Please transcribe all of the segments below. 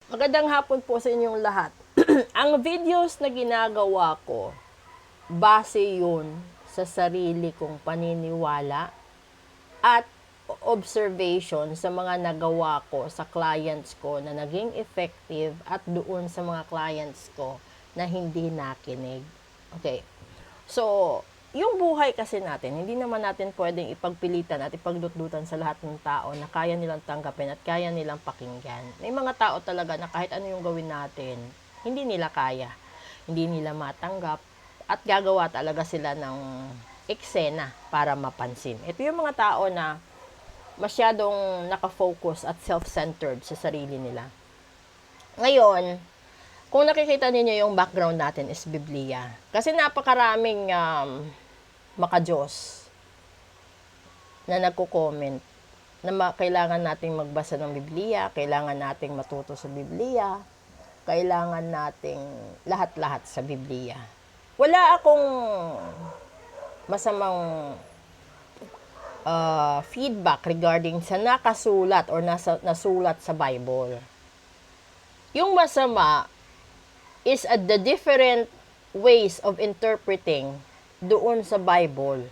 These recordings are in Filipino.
Magandang hapon po sa inyong lahat. Ang videos na ginagawa ko, base yun sa sarili kong paniniwala at observation sa mga nagawa ko sa clients ko na naging effective at doon sa mga clients ko na hindi nakinig. Okay. So, yung buhay kasi natin, hindi naman natin pwedeng ipagpilitan at ipagdutdutan sa lahat ng tao na kaya nilang tanggapin at kaya nilang pakinggan. May mga tao talaga na kahit ano yung gawin natin, hindi nila kaya. Hindi nila matanggap at gagawa talaga sila ng eksena para mapansin. Ito yung mga tao na masyadong nakafocus at self-centered sa sarili nila. Ngayon, kung nakikita ninyo yung background natin is Biblia. Kasi napakaraming makadiyos na nagko-comment na kailangan nating magbasa ng Biblia, kailangan nating matuto sa Biblia, kailangan nating lahat-lahat sa Biblia. Wala akong masamang feedback regarding sa nakasulat or nasulat sa Bible. Yung masama is at the different ways of interpreting doon sa Bible.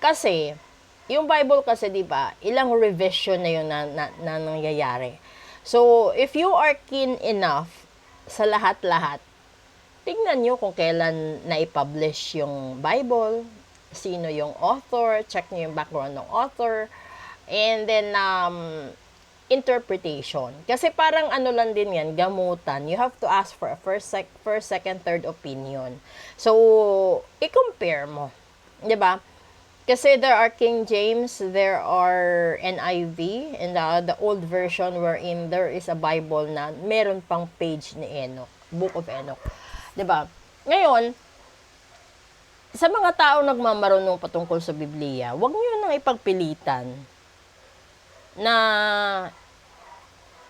Kasi, yung Bible kasi, di ba, ilang revision na yun na nangyayari. So, if you are keen enough sa lahat-lahat, tingnan nyo kung kailan na-publish yung Bible, sino yung author, check nyo yung background ng author, and then, interpretation. Kasi parang ano lang din yan, gamutan. You have to ask for a first, second, third opinion. So, i-compare mo. 'Di ba? Kasi there are King James, there are NIV, and the old version wherein there is a Bible na meron pang page ni Enoch, Book of Enoch. 'Di ba? Ngayon, sa mga tao nagmamarunong patungkol sa Biblia, huwag niyo nang ipagpilitan na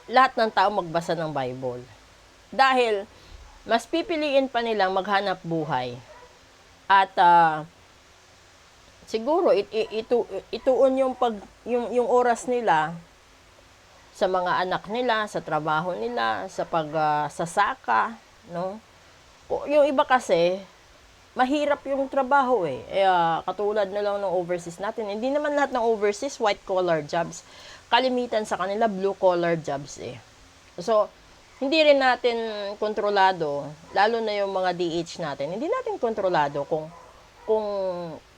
lahat ng tao magbasa ng Bible. Dahil, mas pipiliin pa nilang maghanap buhay. At, siguro, ituon yung oras nila sa mga anak nila, sa trabaho nila, sa pagsasaka, no? Yung iba kasi, mahirap yung trabaho eh. Katulad na lang ng overseas natin. Hindi naman lahat ng overseas white-collar jobs. Kalimitan sa kanila blue-collar jobs eh. So, hindi rin natin kontrolado, lalo na yung mga DH natin, hindi natin kontrolado kung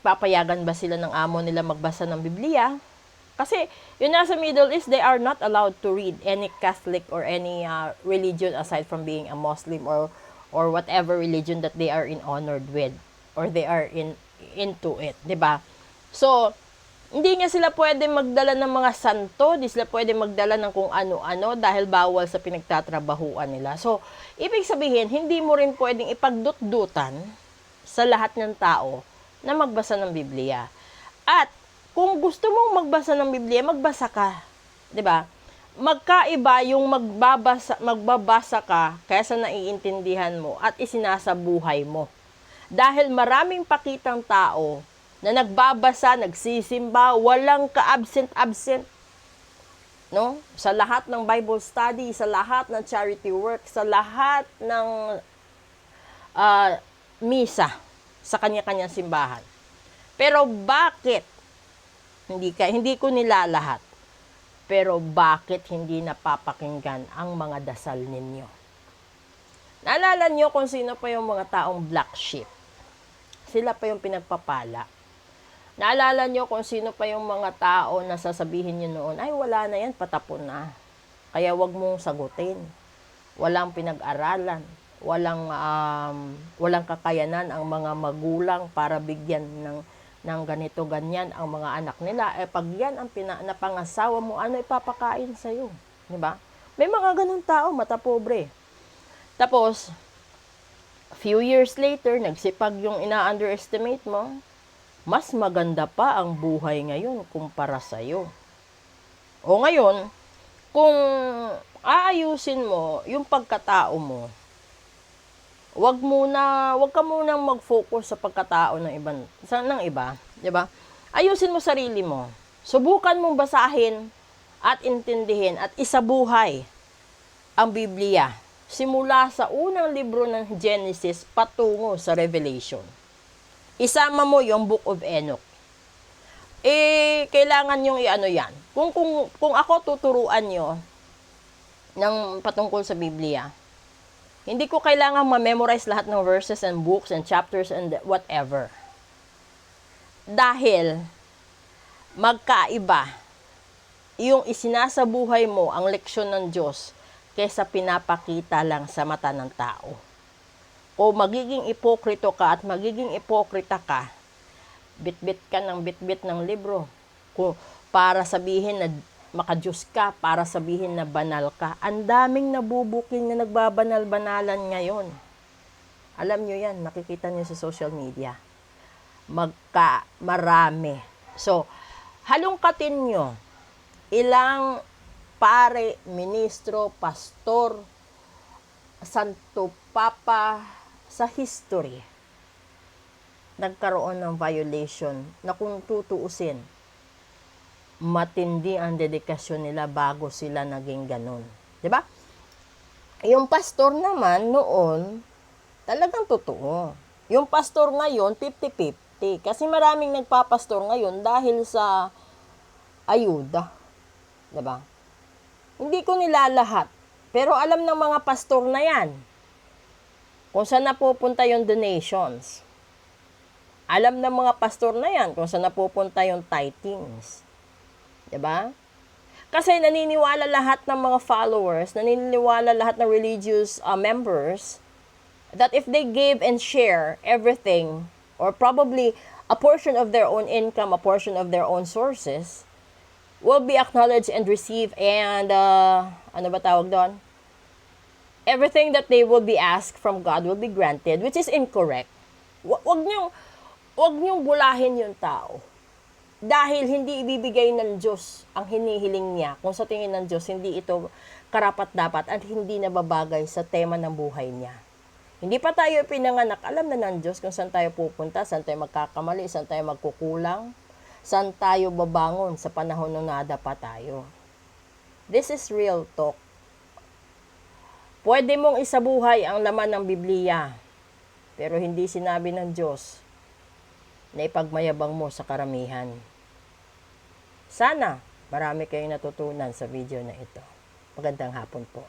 papayagan ba sila ng amo nila magbasa ng Biblia. Kasi, yun nasa Middle East, they are not allowed to read any Catholic or any religion aside from being a Muslim or whatever religion that they are in honored with or they are into it, 'di ba? So, hindi nga sila pwede magdala ng mga santo, hindi sila pwede magdala ng kung ano-ano dahil bawal sa pinagtatrabahuan nila. So, ibig sabihin, hindi mo rin pwedeng ipagdutdutan sa lahat ng tao na magbasa ng Biblia. At kung gusto mong magbasa ng Biblia, magbasa ka, 'di ba? Magkaiba yung magbabasa ka kaysa naiintindihan mo at isinasabuhay mo. Dahil maraming pakitang tao na nagbabasa, nagsisimba, walang ka-absent-absent, no? Sa lahat ng Bible study, sa lahat ng charity work, sa lahat ng misa sa kanya-kanyang simbahan. Pero bakit hindi ko nilalahat? Pero bakit hindi napapakinggan ang mga dasal ninyo? Naalala nyo kung sino pa yung mga taong black sheep? Sila pa yung pinagpapala. Naalala nyo kung sino pa yung mga tao na sasabihin nyo noon, ay wala na yan, patapon na. Kaya wag mong sagutin. Walang pinag-aralan. Walang kakayanan ang mga magulang para bigyan ng ganito, ganyan ang mga anak nila. Pag yan ang napangasawa mo, ano ipapakain sa'yo? Diba? May mga ganun tao, mata pobre. Tapos, few years later, nagsipag yung ina-underestimate mo, mas maganda pa ang buhay ngayon kumpara sa'yo. O ngayon, kung aayusin mo yung pagkatao mo, wag ka munang mag-focus sa pagkatao ng iba, 'di ba? Ayusin mo sarili mo. Subukan mong basahin at intindihin at isabuhay ang Biblia simula sa unang libro ng Genesis patungo sa Revelation. Isama mo yung Book of Enoch. Kailangan yung iano yan. Kung ako tuturuan nyo ng patungkol sa Biblia, hindi ko kailangan ma-memorize lahat ng verses and books and chapters and whatever. Dahil magkaiba yung isinasabuhay mo ang leksyon ng Diyos kaysa pinapakita lang sa mata ng tao. O magiging ipokrito ka at magiging ipokrita ka, bitbit ka ng bitbit ng libro para sabihin na makadiyos ka, para sabihin na banal ka. Ang daming nabubuking na nagbabanal-banalan ngayon. Alam nyo yan, nakikita nyo sa social media. Marami. So, halongkatin nyo ilang pare, ministro, pastor, santo papa sa history nagkaroon ng violation na kung tutuusin, matindi ang dedikasyon nila bago sila naging ganun. 'Di ba? Yung pastor naman noon, talagang totoo. Yung pastor ngayon, 50-50. Kasi maraming nagpapastor ngayon dahil sa ayuda. 'Di ba? Hindi ko nilalahat. Pero alam ng mga pastor na yan kung saan napupunta yung donations. Alam ng mga pastor na yan kung saan napupunta yung tithings. 'Di ba? Kasi naniniwala lahat ng mga followers, naniniwala lahat ng religious members that if they give and share everything or probably a portion of their own income, a portion of their own sources will be acknowledged and received and ano ba tawag doon? Everything that they will be asked from God will be granted, which is incorrect. Wag niyong bulahin yung tao. Dahil hindi ibibigay ng Diyos ang hinihiling niya. Kung sa tingin ng Diyos, hindi ito karapat-dapat at hindi nababagay sa tema ng buhay niya. Hindi pa tayo pinanganak, alam na ng Diyos kung saan tayo pupunta, saan tayo magkakamali, saan tayo magkukulang, saan tayo babangon sa panahon ng nadapa tayo. This is real talk. Pwede mong isabuhay ang laman ng Biblia, pero hindi sinabi ng Diyos na ipagmayabang mo sa karamihan. Sana marami kayong natutunan sa video na ito. Magandang hapon po.